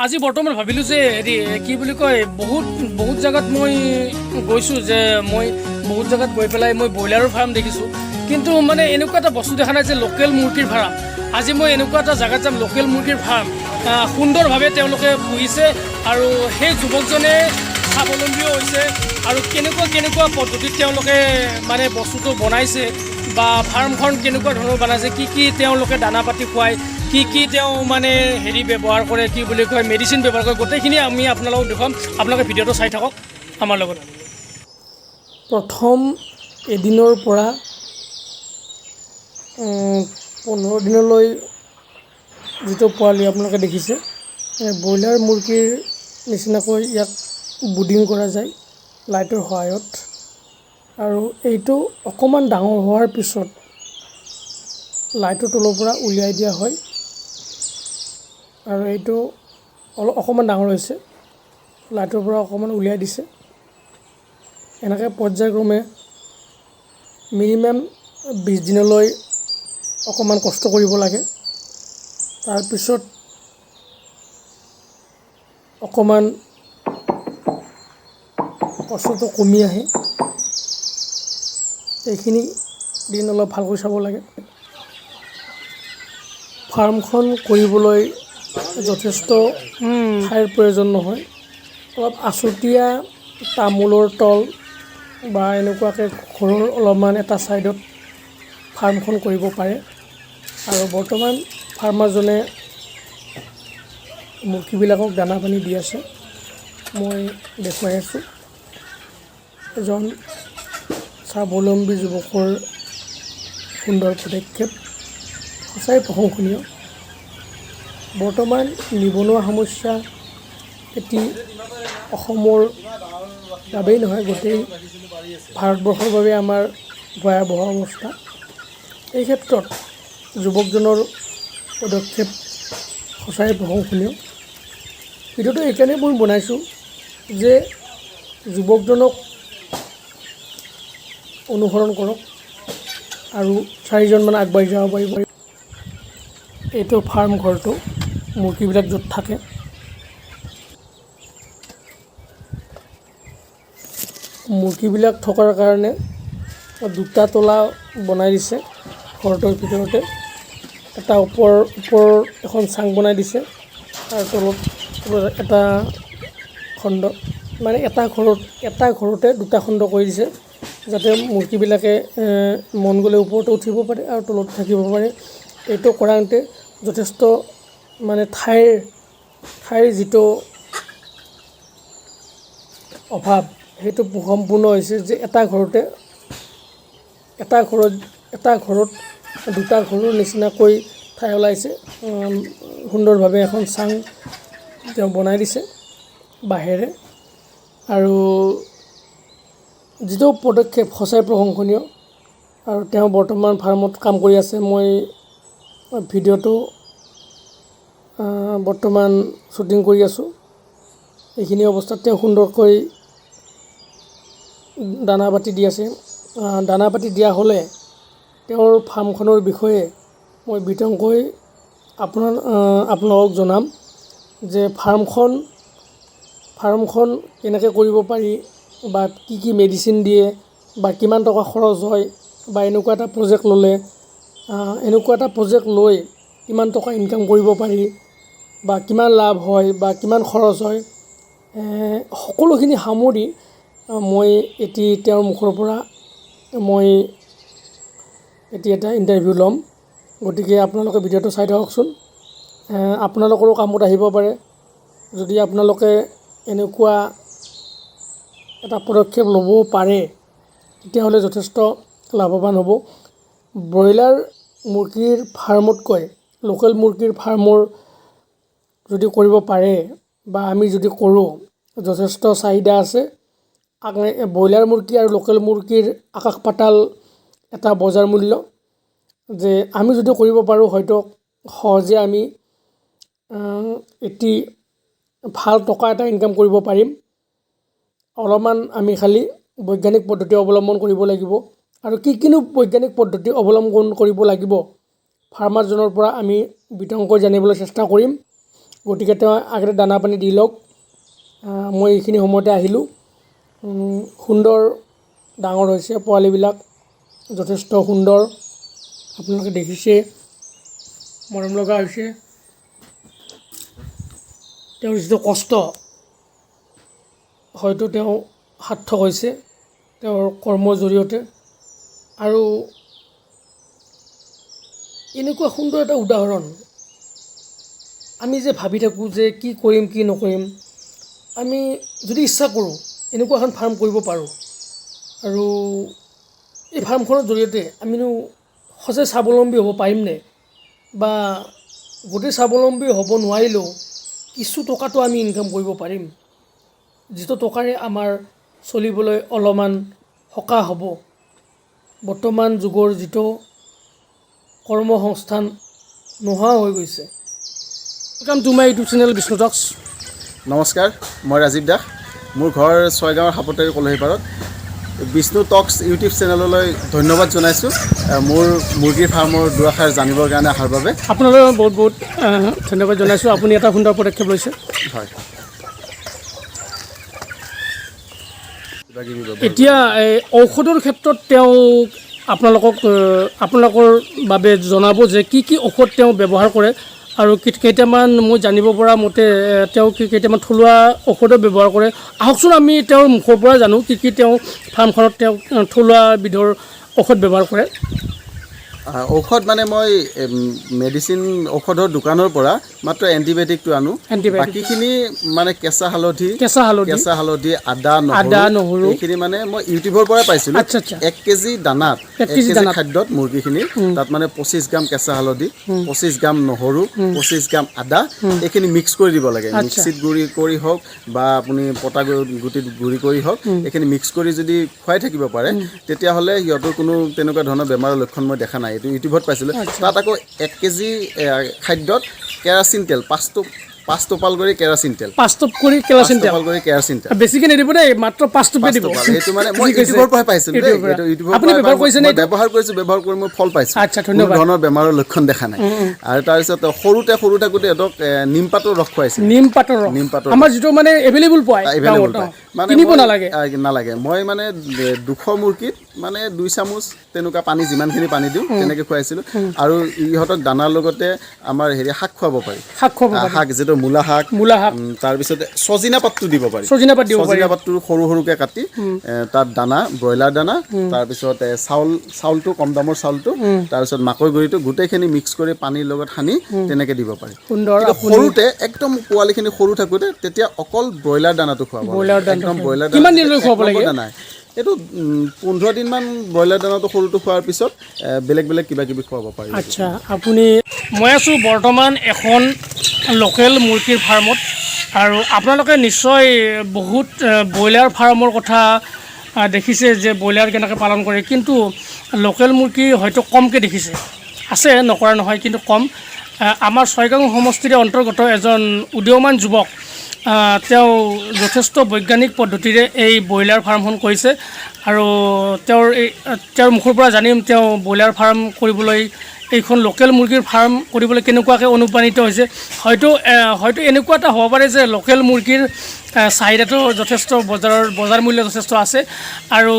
আজি বৰ্তমান ভাবিলোঁ যে হেৰি কি বুলি কয় বহুত জেগাত মই গৈছোঁ যে মই বহুত জেগাত গৈ পেলাই মই ব্ৰইলাৰৰ ফাৰ্ম দেখিছোঁ কিন্তু মানে এনেকুৱা এটা বস্তু দেখা নাই যে লোকেল মুৰ্গীৰ ফাৰ্ম আজি মই এনেকুৱা এটা জেগাত যাম লোকেল মুৰ্গীৰ ফাৰ্ম সুন্দৰভাৱে তেওঁলোকে পুহিছে আৰু সেই যুৱকজনে স্বাৱলম্বীও হৈছে আৰু কেনেকুৱা পদ্ধতিত তেওঁলোকে মানে বস্তুটো বনাইছে বা ফাৰ্মখন কেনেকুৱা ধৰণৰ বনাইছে কি তেওঁলোকে দানা পাতি খুৱায় কি তেওঁ মানে হেৰি ব্যৱহাৰ কৰে কি বুলি কয় মেডিচিন ব্যৱহাৰ কৰে গোটেইখিনি আমি আপোনালোকক দেখুৱাম আপোনালোকে ভিডিঅ'টো চাই থাকক আমাৰ লগত প্ৰথম এদিনৰ পৰা 15 দিনলৈ যিটো পোৱালি আপোনালোকে দেখিছে ব্ৰইলাৰ মুৰ্গীৰ নিচিনাকৈ ইয়াক বুডিং কৰা যায় লাইটৰ সহায়ত আৰু এইটো অকণমান ডাঙৰ হোৱাৰ পিছত লাইটৰ তলৰ পৰা উলিয়াই দিয়া হয় আৰু এইটো অকণমান ডাঙৰ হৈছে লাইটৰ পৰা অকণমান উলিয়াই দিছে এনেকৈ পৰ্যায়ক্ৰমে মিনিমাম 20 দিনলৈ অকণমান কষ্ট কৰিব লাগে তাৰপিছত অকণমান কষ্টটো কমি আহে এইখিনি দিন অলপ ভালকৈ চাব লাগে ফাৰ্মখন কৰিবলৈ যথেষ্ট ঠাইৰ প্ৰয়োজন নহয় অলপ আচুতীয়া তামোলৰ তল বা এনেকুৱাকৈ ঘৰৰ অলপমান এটা ছাইডত ফাৰ্মখন কৰিব পাৰে আৰু বৰ্তমান ফাৰ্মাৰজনে মুৰ্গীবিলাকক দানা পানী দি আছে মই দেখুৱাই আছোঁ এজন স্বাৱলম্বী যুৱকৰ সুন্দৰ পদক্ষেপ সঁচাই প্ৰশংসনীয় বৰ্তমান নিবনুৱা সমস্যা এটি অসমৰ বাবেই নহয় গোটেই ভাৰতবৰ্ষৰ বাবে আমাৰ ভয়াৱহ অৱস্থা এই ক্ষেত্ৰত যুৱকজনৰ পদক্ষেপ সঁচাই প্ৰশংসনীয় ভিডিঅ'টো এইকাৰণে মই বনাইছোঁ যে যুৱকজনক অনুসৰণ কৰক আৰু 4জনমান আগবাঢ়ি যাব পাৰিব এইটো ফাৰ্ম ঘৰটো মুৰ্গীবিলাক য'ত থাকে মুৰ্গীবিলাক থকাৰ কাৰণে দুটা তলা বনাই দিছে ঘৰটোৰ ভিতৰতে এটা ওপৰৰ এখন চাং বনাই দিছে আৰু তলত এটা খণ্ড মানে এটা ঘৰতে দুটা খণ্ড কৰি দিছে যাতে মুৰ্গীবিলাকে মন গ'লে ওপৰতে উঠিব পাৰে আৰু তলত থাকিব পাৰে এইটো কৰাওঁতে যথেষ্ট মানে ঠাইৰ যিটো অভাৱ সেইটো সম্পূৰ্ণ হৈছে যে এটা ঘৰত দুটা ঘৰৰ নিচিনাকৈ ঠাই ওলাইছে সুন্দৰভাৱে এখন চাং তেওঁ বনাই দিছে বাঁহেৰে আৰু যিটো পদক্ষেপ সঁচাই প্ৰশংসনীয় আৰু তেওঁ বৰ্তমান ফাৰ্মত কাম কৰি আছে মই ভিডিঅ'টো বৰ্তমান শ্বুটিং কৰি আছোঁ এইখিনি অৱস্থাত তেওঁ সুন্দৰকৈ দানা পাতি দি আছে দানা পাতি দিয়া হ'লে তেওঁৰ ফাৰ্মখনৰ বিষয়ে মই বিতংকৈ আপোনালোকক জনাম যে ফাৰ্মখন কেনেকৈ কৰিব পাৰি বা কি মেডিচিন দিয়ে বা কিমান টকা খৰচ হয় বা এনেকুৱা এটা প্ৰজেক্ট লৈ কিমান টকা ইনকাম কৰিব পাৰি বা কিমান লাভ হয় বা কিমান খৰচ হয় সকলোখিনি সামৰি মই তেওঁৰ মুখৰ পৰা মই এটা ইণ্টাৰভিউ ল'ম গতিকে আপোনালোকে ভিডিঅ'টো চাই থাককচোন আপোনালোকৰো কামত আহিব পাৰে যদি আপোনালোকে এনেকুৱা এটা পদক্ষেপ ল'ব পাৰে তেতিয়াহ'লে যথেষ্ট লাভৱান হ'ব ব্ৰইলাৰ মুৰ্গীৰ ফাৰ্মতকৈ লোকেল মুৰ্গীৰ ফাৰ্মৰ যদি কৰিব পাৰে বা আমি যদি কৰোঁ যথেষ্ট চাহিদা আছে ব্ৰইলাৰ মুৰ্গী আৰু লোকেল মুৰ্গীৰ আকাশ পাতাল এটা বজাৰ মূল্য যে আমি যদি কৰিব পাৰোঁ হয়তো সহজে আমি এটি ভাল টকা এটা ইনকাম কৰিব পাৰিম অলপমান আমি খালি বৈজ্ঞানিক পদ্ধতি অৱলম্বন কৰিব লাগিব আৰু কিনো বৈজ্ঞানিক পদ্ধতি অৱলম্বন কৰিব লাগিব ফাৰ্মাৰজনৰ পৰা আমি বিতংকৈ জানিবলৈ চেষ্টা কৰিম গতিকে তেওঁ আগতে দানা পানী দি লওক। মই এইখিনি সময়তে আহিলোঁ। সুন্দৰ ডাঙৰ হৈছে, পোৱালিবিলাক যথেষ্ট সুন্দৰ, আপোনালোকে দেখিছে, মৰম লগা হৈছে। তেওঁৰ যিটো কষ্ট হয়তো তেওঁ সাৰ্থক হৈছে তেওঁৰ কৰ্মৰ জৰিয়তে। আৰু এনেকুৱা সুন্দৰ এটা উদাহৰণ, আমি যে ভাবি থাকোঁ যে কি কৰিম কি নকৰিম, আমি যদি ইচ্ছা কৰোঁ এনেকুৱা এখন ফাৰ্ম কৰিব পাৰোঁ। আৰু এই ফাৰ্মখনৰ জৰিয়তে আমিনো সঁচাই স্বাৱলম্বী হ'ব পাৰিমনে, বা গোটেই স্বাৱলম্বী হ'ব নোৱাৰিলেও কিছু টকাটো আমি ইনকাম কৰিব পাৰিম, যিটো টকাৰে আমাৰ চলিবলৈ অলপমান সকাহ হ'ব। বৰ্তমান যুগৰ যিটো কৰ্মসংস্থান নোহোৱা হৈ গৈছে। Welcome to my YouTube channel Vishnu talks. নমস্কাৰ, মই ৰাজীৱ দাস। মোৰ ঘৰ ছয়গাঁৱৰ সাপতাৰী কলহীপাৰত। বিষ্ণু টক্স ইউটিউব চেনেললৈ ধন্যবাদ জনাইছোঁ মোৰ মুৰ্গীৰ ফাৰ্মৰ দুআষাৰ জানিবৰ কাৰণে অহাৰ বাবে। আপোনালৈ বহুত বহুত ধন্যবাদ জনাইছোঁ, আপুনি এটা সুন্দৰ পদক্ষেপ লৈছে। হয়, এতিয়া ঔষধৰ ক্ষেত্ৰত তেওঁ আপোনালোকৰ বাবে জনাব যে কি কি ঔষধ তেওঁ ব্যৱহাৰ কৰে, আৰু কেইটামান মই জানিব পৰা মতে তেওঁ কেইটামান থলুৱা ঔষধো ব্যৱহাৰ কৰে। আহকচোন আমি তেওঁৰ মুখৰ পৰা জানো কি কি তেওঁ ফাৰ্মখনত তেওঁ থলুৱা বিধৰ ঔষধ ব্যৱহাৰ কৰে। ঔষধ মানে মই মেডিচিন ঔষধৰ দোকানৰ পৰা মাত্ৰ এণ্টিবায়'টিকটো আনো। বাকীখিনি মানে কেঁচা হালধি, আদা, নহৰু এইখিনি মানে মই ইউটিউবৰ পৰাই পাইছিলোঁ। 1 কেজি দানাত 1 কেজি খাদ্যত মুৰ্গীখিনি তাত মানে 25 গ্ৰাম কেঁচা হালধি, 25 গ্ৰাম নহৰু, 25 গ্ৰাম আদা এইখিনি মিক্স কৰি দিব লাগে। মিক্সিত গুড়ি কৰি হওক বা আপুনি পটা গুটিত গুড়ি কৰি হওক, এইখিনি মিক্স কৰি যদি খুৱাই থাকিব পাৰে তেতিয়াহ'লে সিহঁতৰ কোনো তেনেকুৱা ধৰণৰ বেমাৰৰ লক্ষণ মই দেখা নাই। এইটো ইউটিউবত পাইছিলোঁ। তাত আকৌ 1 কেজি খাদ্যত কেৰাচিন তেল 5 টোপাল কৰি কেৰাচিন তেল, 5 টোপ কৰি কেৰাচিন তেল বেছিকৈ নিদিব দেই, মাত্ৰ 5 টোপে দিব। সেইটো মানে মই ইউটিউবৰ পৰা পাইছিলোঁ দেই। এইটো ইউটিউবৰ পৰা ব্যৱহাৰ কৰিছোঁ, ব্যৱহাৰ কৰি মই ফল পাইছোঁ। কোনো ধৰণৰ বেমাৰৰ লক্ষণ দেখা নাই। আৰু তাৰপিছত সৰুতে থাকোঁতে সিহঁতক নিমপাতৰ ৰস খুৱাইছিলোঁ। নিমপাতৰ আমাৰ যিটো মানে এভেইলেবল পায়, মানে কিনিব নালাগে। মই মানে 200 মুৰ্গীত মানে 2 চামুচ তেনেকুৱা পানী, যিমানখিনি পানী দিওঁ তেনেকৈ খুৱাইছিলোঁ। আৰু ইহঁতক দানাৰ লগতে আমাৰ শাক খুৱাব পাৰি। শাক যিটো মূলা শাক, তাৰপিছতে ছজিনা পাতটো দিব পাৰি। ছজিনা পাতটো সৰু সৰুকৈ কাটি তাত দানা, ব্ৰইলাৰ দানা, তাৰপিছত চাউলটো কম দামৰ চাউলটো, তাৰপিছত মাকৈ গুড়িটো গোটেইখিনি মিক্স কৰি পানীৰ লগত সানি তেনেকৈ দিব পাৰি। সৰুতে একদম পোৱালিখিনি সৰু থাকোঁতে তেতিয়া অকল ব্ৰইলাৰ দানাটো খুৱাব লাগে। একদম ব্ৰইলাৰ দানা এইটো 15 দিনমান ব্ৰইলাৰ দানাটো সৰুটো খোৱাৰ পিছত বেলেগ কিবা কিবি খুৱাব পাৰি। আচ্ছা, মই আছোঁ বৰ্তমান এখন লোকেল মুৰ্গীৰ ফাৰ্মত, আৰু আপোনালোকে নিশ্চয় বহুত ব্ৰইলাৰ ফাৰ্মৰ কথা দেখিছে যে ব্ৰইলাৰ কেনেকৈ পালন কৰে, কিন্তু লোকেল মুৰ্গী হয়তো কমকৈ দেখিছে। আছে, নকৰা নহয়, কিন্তু কম। আমাৰ ছয়গাঁও সমষ্টিৰে অন্তৰ্গত এজন উদীয়মান যুৱক, তেওঁ যথেষ্ট বৈজ্ঞানিক পদ্ধতিৰে এই ব্ৰইলাৰ ফাৰ্মখন কৰিছে। আৰু তেওঁৰ মুখৰ পৰা জানিম তেওঁ ব্ৰইলাৰ ফাৰ্ম কৰিবলৈ, এইখন লোকেল মুৰ্গীৰ ফাৰ্ম কৰিবলৈ কেনেকুৱাকৈ অনুপ্ৰাণিত হৈছে। হয়তো এনেকুৱা এটা হ'ব পাৰে যে লোকেল মুৰ্গীৰ চাহিদাটো যথেষ্ট, বজাৰ মূল্য যথেষ্ট আছে। আৰু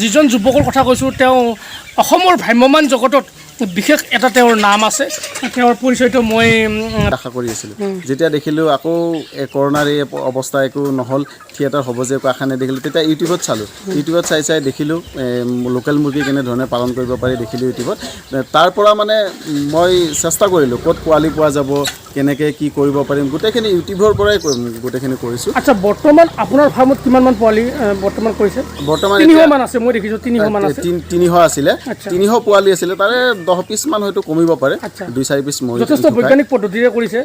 যিজন যুৱকৰ কথা কৈছোঁ, তেওঁ অসমৰ ভ্ৰাম্যমান জগতত বিশেষ এটা তেওঁৰ নাম আছে। তেওঁৰ পৰিচয়টো মই আশা কৰি আছিলোঁ। যেতিয়া দেখিলোঁ আকৌ কৰোণাৰ এই অৱস্থা একো নহ'ল, থিয়েটাৰ হ'ব যে একো আশা নেদেখিলোঁ, তেতিয়া ইউটিউবত চালোঁ। ইউটিউবত চাই দেখিলোঁ লোকেল মুৰ্গী কেনেধৰণে পালন কৰিব পাৰি দেখিলোঁ ইউটিউবত। তাৰ পৰা মানে মই চেষ্টা কৰিলোঁ ক'ত পোৱালি পোৱা যাব, কেনেকৈ কি কৰিব পাৰিম, গোটেইখিনি ইউটিউবৰ পৰাই গোটেইখিনি কৰিছোঁ। আচ্ছা, বৰ্তমান আপোনাৰ ফাৰ্মত কিমানমান পোৱালি বৰ্তমান কৰিছে? বৰ্তমান 300 মান আছে, মই দেখিছোঁ 300 মান আছে। 300 আছিলে, 300 পোৱালি আছিলে, তাৰে 10 পিছমান হয়তো কমিব পাৰে, 2-4 পিছ মৰি। যথেষ্ট বৈজ্ঞানিক পদ্ধতিৰে কৰিছে।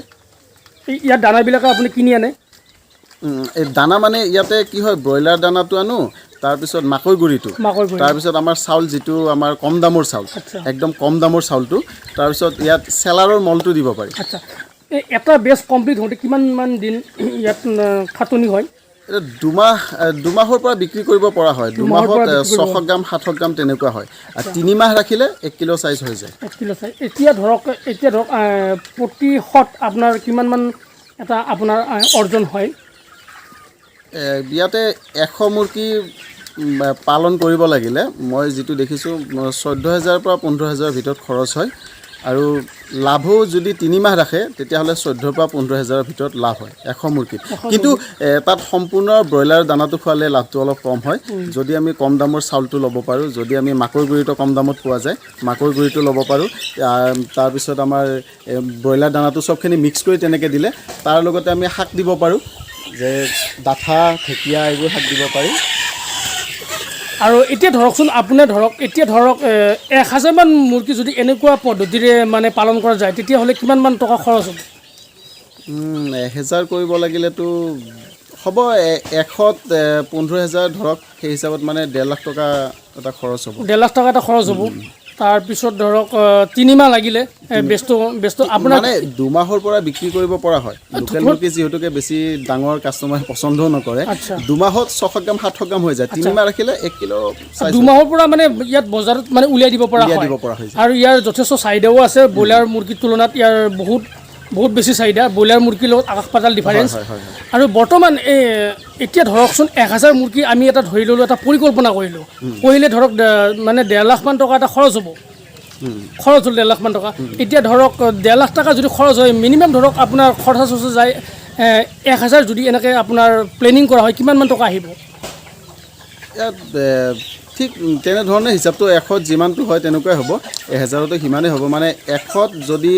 ইয়াত দানাবিলাক আপুনি কিনি আনে? এই দানা মানে ইয়াতে কি হয়, ব্ৰইলাৰ দানাটো আনো, তাৰপিছত মাকৈ গুড়িটো, তাৰপিছত আমাৰ চাউল যিটো আমাৰ কম দামৰ চাউল, একদম কম দামৰ চাউলটো, তাৰপিছত ইয়াত চেলাৰৰ মলটো দিব পাৰি। আচ্ছা, এটা বেচ কমপ্লিট হওঁতে কিমানমান দিন ইয়াত খাটনি হয়? এটা দুমাহৰ পৰা বিক্ৰী কৰিব পৰা হয়। দুমাহত 600 গ্ৰাম 700 গ্ৰাম তেনেকুৱা হয়। আৰু 3 মাহ ৰাখিলে 1 কিলো চাইজ হৈ যায়। 1 কিলো চাইজ। এতিয়া ধৰক প্ৰতিশত আপোনাৰ কিমানমান এটা আপোনাৰ অৰ্জন হয়? ইয়াতে 100 মুৰ্গী পালন কৰিব লাগিলে মই যিটো দেখিছোঁ 14,000 পৰা 15,000 ভিতৰত খৰচ হয়। আৰু লাভো যদি 3 মাহ ৰাখে তেতিয়াহ'লে 14 পৰা 15,000 ভিতৰত লাভ হয় 100 মুৰ্গীত। কিন্তু তাত সম্পূৰ্ণ ব্ৰইলাৰ দানাটো খোৱালে লাভটো অলপ কম হয়। যদি আমি কম দামৰ চাউলটো ল'ব পাৰোঁ, যদি আমি মাকৈ গুড়িটো কম দামত পোৱা যায়, মাকৈ গুড়িটো ল'ব পাৰোঁ। তাৰপিছত আমাৰ ব্ৰইলাৰ দানাটো চবখিনি মিক্স কৰি তেনেকৈ দিলে তাৰ লগতে আমি শাক দিব পাৰোঁ, যে ডাঠা ঢেকীয়া এইবোৰ শাক দিব পাৰি। আৰু এতিয়া ধৰকচোন আপোনাৰ এতিয়া ধৰক 1000 মান মুৰ্গী যদি এনেকুৱা পদ্ধতিৰে মানে পালন কৰা যায় তেতিয়াহ'লে কিমানমান টকা খৰচ হ'ব? 1000 কৰিব লাগিলেতো হ'ব 100ত 15,000 ধৰক, সেই হিচাপত মানে 1.5 লাখ টকা এটা খৰচ হ'ব। 1.5 লাখ টকা এটা খৰচ হ'ব। তাৰপিছত ধৰক 3 মাহ লাগিলে বেষ্ট আপোনাৰ মানে 2 মাহৰ পৰা বিক্ৰী কৰিব পৰা হয়। লোকেল মুৰ্গী যিহেতুকে বেছি ডাঙৰ কাষ্টমাৰে পচন্দও নকৰে, 2 মাহত 600 গ্ৰাম 700 গ্ৰাম হৈ যায়। 3 মাহ ৰাখিলে 1 কিলো চাইজ। 2 মাহৰ পৰা মানে ইয়াত বজাৰত মানে উলিয়াই দিব পৰা হয়। আৰু ইয়াৰ যথেষ্ট চাহিদাও আছে। ব্ৰইলাৰ মুৰ্গীৰ তুলনাত ইয়াৰ বহুত বেছি চাহিদা। ব্ৰইলাৰ মুৰ্গীৰ লগত আকাশ পাতাল ডিফাৰেঞ্চ। আৰু বৰ্তমান এতিয়া ধৰকচোন 1000 মুৰ্গী আমি এটা ধৰি ল'লোঁ, এটা পৰিকল্পনা কৰিলোঁ, কৰিলে ধৰক মানে 1.5 লাখ মান টকা এটা খৰচ হ'ব। খৰচ হ'ল 1.5 লাখ মান টকা। এতিয়া ধৰক 1.5 লাখ টকা যদি খৰচ হয়, মিনিমাম ধৰক আপোনাৰ খৰচা চৰচা যায় 1000 যদি এনেকৈ আপোনাৰ প্লেনিং কৰা হয় কিমানমান টকা আহিব? ইয়াত ঠিক তেনেধৰণে হিচাপটো 100ত যিমানটো হয় তেনেকুৱাই হ'ব। 1000তো সিমানেই হ'ব। মানে 100ত যদি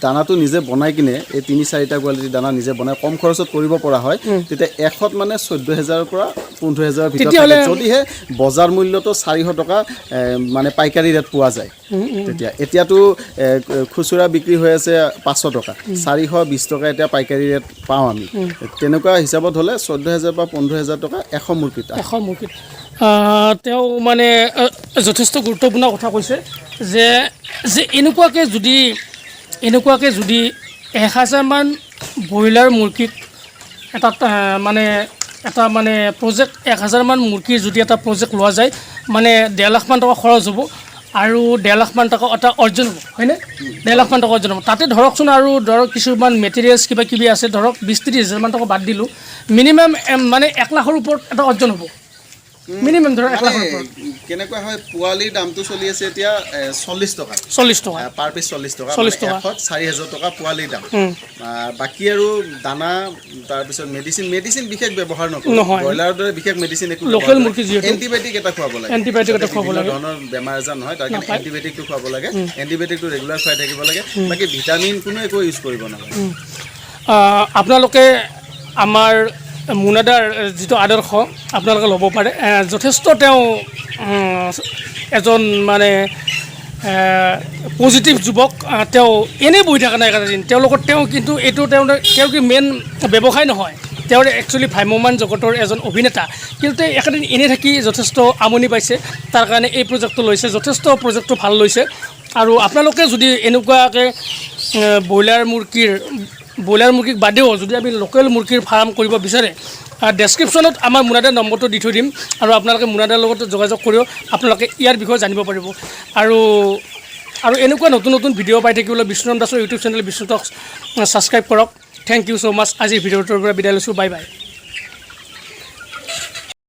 দানাটো নিজে বনাই কিনে এই 3-4টা কোৱালিটিৰ দানা নিজে বনাই কম খৰচত কৰিব পৰা হয়, তেতিয়া 100ত মানে 14,000 পৰা 15,000 ভিতৰত থাকে। যদিহে বজাৰ মূল্যটো 400 টকা মানে পাইকাৰী ৰেট পোৱা যায় তেতিয়া। এতিয়াতো খুচুৰা বিক্ৰী হৈ আছে 500 টকা, 420 টকা এতিয়া পাইকাৰী ৰেট পাওঁ আমি। তেনেকুৱা হিচাপত হ'লে 14,000 পৰা 15,000 টকা 100 মুৰ্গীত। 100 মুৰ্গীত তেওঁ মানে যথেষ্ট গুৰুত্বপূৰ্ণ কথা কৈছে যে এনেকুৱাকৈ যদি 1000 মান ব্ৰইলাৰ মুৰ্গীক এটা প্ৰজেক্ট 1000 মান মুৰ্গীৰ যদি এটা প্ৰজেক্ট লোৱা যায় মানে 1.5 লাখ মান টকা খৰচ হ'ব আৰু 1.5 লাখ মান টকা এটা অৰ্জন হ'ব, হয়নে? 1.5 লাখ মান টকা অৰ্জন হ'ব। তাতে ধৰকচোন আৰু ধৰক কিছুমান মেটেৰিয়েলছ কিবা আছে, ধৰক 20-30 মান টকা বাদ দিলোঁ, মিনিমাম মানে 1 লাখৰ ওপৰত এটা অৰ্জন হ'ব। মিনিমাম ধৰক 1 লাখৰ ওপৰত। কেনেকুৱা হয়, পোৱালিৰ দামটো চলি আছে এতিয়া 40 টকা পাৰ পিছ, 40 টকা 4,000 টকা পোৱালিৰ দাম। বাকী আৰু দানা, তাৰপিছত মেডিচিন বিশেষ ব্যৱহাৰ নকৰোঁ। ব্ৰইলাৰৰ দৰে বিশেষ মেডিচিন একো, লোকেল মুৰ্গী যিহেতু এণ্টিবায়'টিক এটা খুৱাব লাগে। বিভিন্ন ধৰণৰ বেমাৰ আজাৰ নহয়, তাৰ কাৰণে এণ্টিবায়'টিকটো খুৱাব লাগে। এণ্টিবায়'টিকটো ৰেগুলাৰ খুৱাই থাকিব লাগে। বাকী ভিটামিন কোনো একো ইউজ কৰিব নালাগে। আপোনালোকে আমাৰ মুনাদাৰ যিটো আদৰ্শ আপোনালোকে ল'ব পাৰে। যথেষ্ট তেওঁ এজন মানে পজিটিভ যুৱক। তেওঁ এনেই বহি থকা নাই এটা দিন। তেওঁ কিন্তু এইটো তেওঁৰ কি মেইন ব্যৱসায় নহয়, তেওঁৰ একচুৱেলি ভ্ৰাম্যমান জগতৰ এজন অভিনেতা। কিন্তু তেওঁ একেদিন এনেই থাকি যথেষ্ট আমনি পাইছে, তাৰ কাৰণে এই প্ৰজেক্টটো লৈছে। যথেষ্ট প্ৰজেক্টটো ভাল লৈছে। আৰু আপোনালোকে যদি এনেকুৱাকৈ ব্ৰইলাৰ মুৰ্গীক বাদেও যদি আমি লোকেল মুৰ্গীৰ ফাৰ্ম কৰিব বিচাৰে, ডেছক্ৰিপশ্যনত আমাৰ মুনাদাৰ নম্বৰটো দি থৈ দিম আৰু আপোনালোকে মুনাদাৰ লগত যোগাযোগ কৰিও আপোনালোকে ইয়াৰ বিষয়ে জানিব পাৰিব। আৰু এনেকুৱা নতুন ভিডিঅ' পাই থাকিবলৈ বিষ্ণু দাসৰ ইউটিউব চেনেল বিষ্ণু টক্স ছাবস্ক্ৰাইব কৰক। থেংক ইউ ছ' মাছ। আজিৰ ভিডিঅ'টোৰ পৰা বিদায় লৈছোঁ। Bye bye.